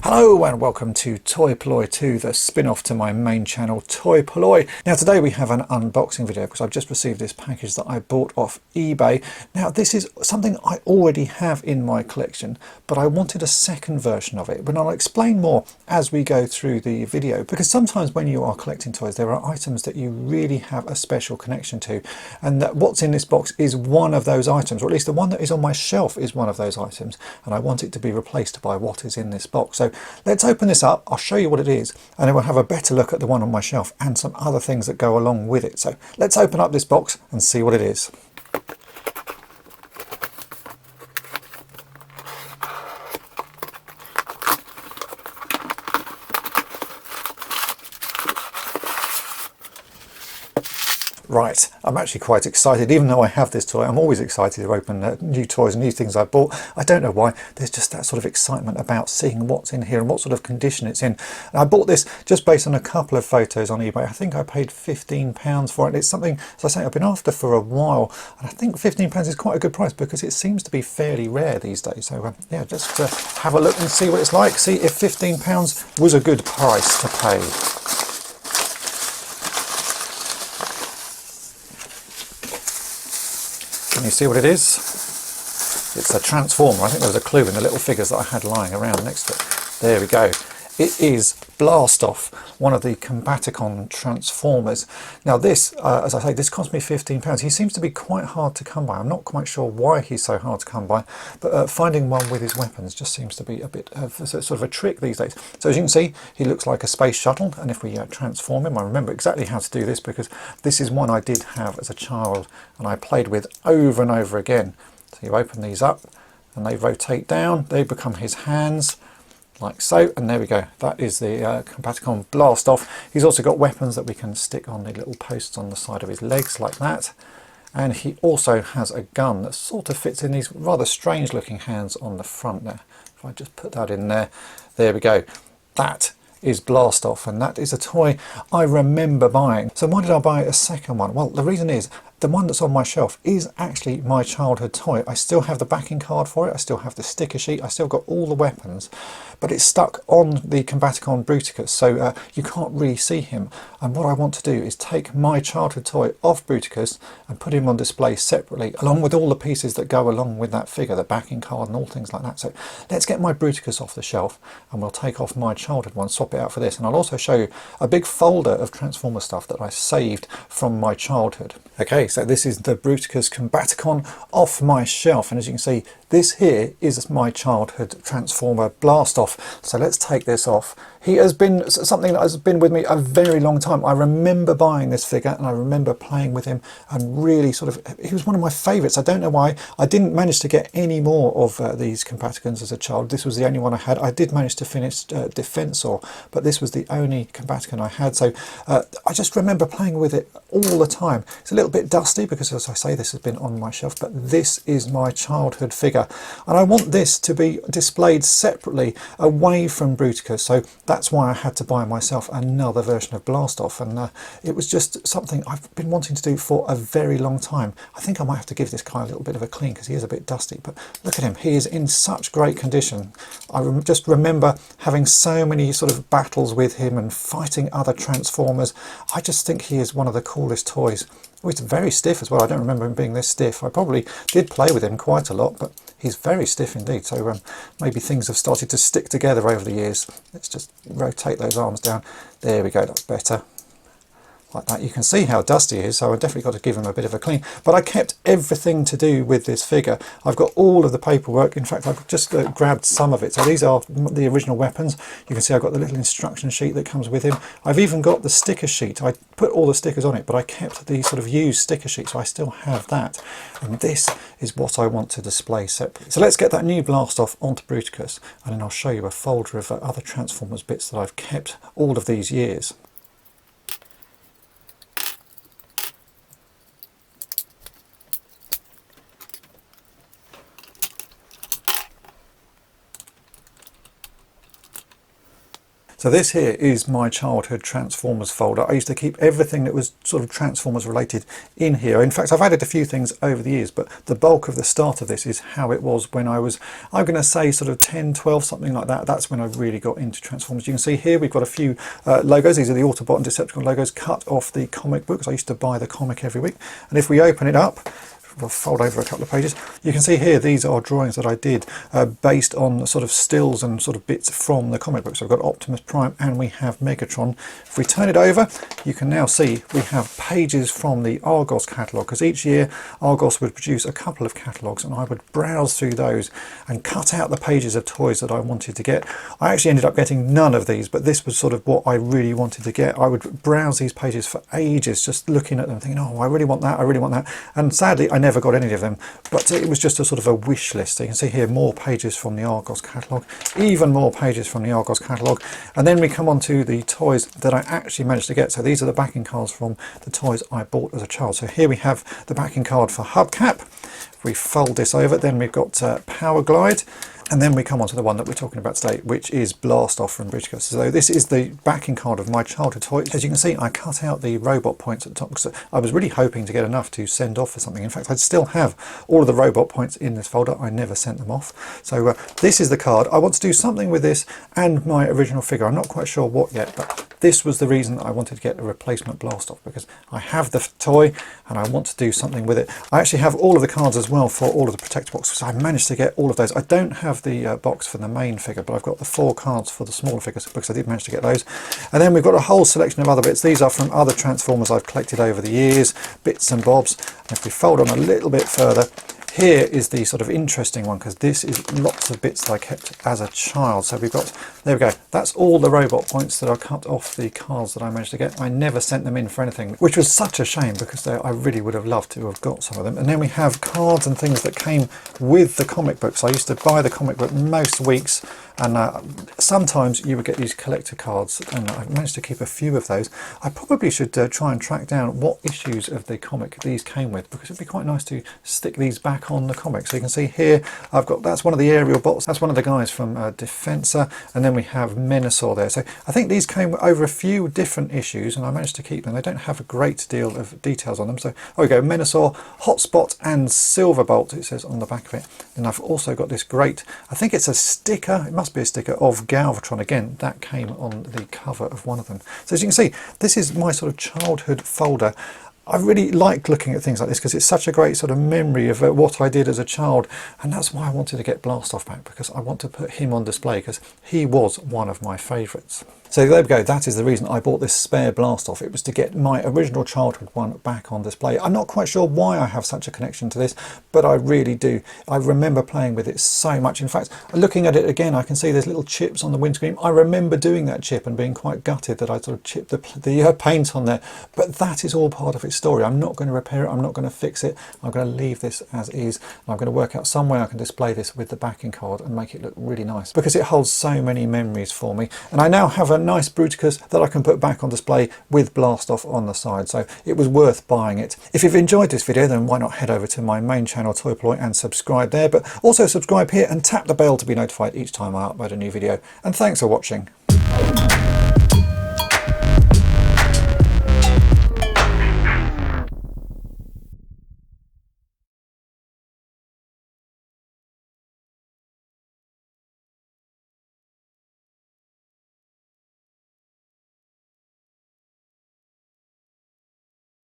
Hello and welcome to Toy Polloi 2, the spin-off to my main channel, Toy Polloi. Now today we have an unboxing video because I've just received this package that I bought off eBay. Now this is something I already have in my collection, but I wanted a second version of it. But I'll explain more as we go through the video, because sometimes when you are collecting toys, there are items that you really have a special connection to. And that what's in this box is one of those items, or at least the one that is on my shelf is one of those items. And I want it to be replaced by what is in this box. So let's open this up, I'll show you what it is, and then we'll have a better look at the one on my shelf and some other things that go along with it. So let's open up this box and see what it is. Right, I'm actually quite excited. Even though I have this toy, I'm always excited to open new toys and new things I bought. I don't know why, there's just that sort of excitement about seeing what's in here and what sort of condition it's in. And I bought this just based on a couple of photos on eBay. I think I paid £15 for it. It's something, as I say, I've been after for a while, and I think £15 is quite a good price because it seems to be fairly rare these days. So yeah, just have a look and see what it's like, see if £15 was a good price to pay. Can you see what it is? It's a transformer. I think there was a clue in the little figures that I had lying around next to it. There we go. It is Blastoff, one of the Combaticon transformers. Now this, as I say, this cost me £15. He seems to be quite hard to come by. I'm not quite sure why he's so hard to come by, but finding one with his weapons just seems to be a bit of sort of a trick these days. So as you can see, he looks like a space shuttle, and if we transform him, I remember exactly how to do this because this is one I did have as a child and I played with over and over again. So you open these up and they rotate down, they become his hands, like so, and there we go. That is the Combaticon Blastoff. He's also got weapons that we can stick on the little posts on the side of his legs like that, and he also has a gun that sort of fits in these rather strange looking hands on the front there. If I just put that in there, there we go. That is Blastoff, and that is a toy I remember buying. So why did I buy a second one? Well, the reason is the one that's on my shelf is actually my childhood toy. I still have the backing card for it, I still have the sticker sheet, I still got all the weapons, but it's stuck on the Combaticon Bruticus, so you can't really see him. And what I want to do is take my childhood toy off Bruticus and put him on display separately, along with all the pieces that go along with that figure, the backing card and all things like that. So let's get my Bruticus off the shelf and we'll take off my childhood one, swap it out for this, and I'll also show you a big folder of Transformer stuff that I saved from my childhood. Okay, so this is the Bruticus Combaticon off my shelf, and as you can see, this here is my childhood Transformer Blastoff. So let's take this off. He has been something that has been with me a very long time. I remember buying this figure and I remember playing with him, and really sort of, he was one of my favourites. I don't know why. I didn't manage to get any more of these Combaticons as a child. This was the only one I had. I did manage to finish Defensor, but this was the only Combaticon I had. So I just remember playing with it all the time. It's a little bit dusty because, as I say, this has been on my shelf, but this is my childhood figure. And I want this to be displayed separately away from Bruticus, so that's why I had to buy myself another version of Blastoff, and it was just something I've been wanting to do for a very long time. I think I might have to give this guy a little bit of a clean because he is a bit dusty, but look at him, he is in such great condition. I just remember having so many sort of battles with him and fighting other Transformers. I just think he is one of the coolest toys. Oh, he's very stiff as well. I don't remember him being this stiff. I probably did play with him quite a lot, but he's very stiff indeed. So maybe things have started to stick together over the years. Let's just rotate those arms down. There we go, that's better. Like that. You can see how dusty he is, so I've definitely got to give him a bit of a clean. But I kept everything to do with this figure. I've got all of the paperwork. In fact, I've just grabbed some of it. So these are the original weapons. You can see I've got the little instruction sheet that comes with him. I've even got the sticker sheet. I put all the stickers on it, but I kept the sort of used sticker sheet, so I still have that. And this is what I want to display separately. So let's get that new Blastoff onto Bruticus, and then I'll show you a folder of other Transformers bits that I've kept all of these years. So So this here is my childhood Transformers folder. I used to keep everything that was sort of Transformers related in here. In fact, I've added a few things over the years, but the bulk of the start of this is how it was when I was, I'm going to say sort of 10, 12, something like that. That's when I really got into Transformers. You can see here we've got a few logos. These are the Autobot and Decepticon logos cut off the comic books. I used to buy the comic every week. And if we open it up, we'll fold over a couple of pages. You can see here these are drawings that I did based on sort of stills and sort of bits from the comic books. So we've got Optimus Prime and we have Megatron. If we turn it over, you can now see we have pages from the Argos catalogue, because each year Argos would produce a couple of catalogues and I would browse through those and cut out the pages of toys that I wanted to get. I actually ended up getting none of these, but this was sort of what I really wanted to get. I would browse these pages for ages, just looking at them thinking, oh, I really want that, I really want that. And sadly, I never got any of them, but it was just a sort of a wish list. So you can see here more pages from the Argos catalogue, even more pages from the Argos catalogue, and then we come on to the toys that I actually managed to get. So these are the backing cards from the toys I bought as a child. So here we have the backing card for Hubcap. We fold this over, then we've got Power Glide. And then we come on to the one that we're talking about today, which is Blastoff from Bridgecoast. So this is the backing card of my childhood toy. As you can see, I cut out the robot points at the top because I was really hoping to get enough to send off for something. In fact, I still have all of the robot points in this folder. I never sent them off. So this is the card. I want to do something with this and my original figure. I'm not quite sure what yet, but this was the reason I wanted to get a replacement Blastoff, because I have the toy and I want to do something with it. I actually have all of the cards as well for all of the protector boxes. So I managed to get all of those. I don't have the box for the main figure, but I've got the 4 cards for the smaller figures because I did manage to get those. And then we've got a whole selection of other bits. These are from other Transformers I've collected over the years, bits and bobs. And if we fold on a little bit further, here is the sort of interesting one, because this is lots of bits that I kept as a child. So we've got, there we go, that's all the robot points that are cut off the cards that I managed to get. I never sent them in for anything, which was such a shame because I really would have loved to have got some of them. And then we have cards and things that came with the comic books. I used to buy the comic book most weeks, and sometimes you would get these collector cards, and I've managed to keep a few of those. I probably should try and track down what issues of the comic these came with, because it'd be quite nice to stick these back on the comic. So you can see here I've got, that's one of the aerial bots, that's one of the guys from Defensor, and then we have Menasor there. So I think these came over a few different issues and I managed to keep them. They don't have a great deal of details on them. So there we go, Menasor, Hotspot and Silverbolt, it says on the back of it. And I've also got this great, I think it's a sticker, it must be a sticker of Galvatron. Again, that came on the cover of one of them. So as you can see, this is my sort of childhood folder. I really like looking at things like this because it's such a great sort of memory of what I did as a child, and that's why I wanted to get Blastoff back, because I want to put him on display because he was one of my favourites. So there we go, that is the reason I bought this spare Blastoff. It was to get my original childhood one back on display. I'm not quite sure why I have such a connection to this, but I really do. I remember playing with it so much. In fact, looking at it again, I can see there's little chips on the windscreen. I remember doing that chip and being quite gutted that I sort of chipped the paint on there, but that is all part of its story. I'm not going to repair it, I'm not going to fix it, I'm going to leave this as is, and I'm going to work out some way I can display this with the backing card and make it look really nice, because it holds so many memories for me. And I now have a nice Bruticus that I can put back on display with Blastoff on the side, so it was worth buying it. If you've enjoyed this video, then why not head over to my main channel Toy Polloi and subscribe there, but also subscribe here and tap the bell to be notified each time I upload a new video. And thanks for watching.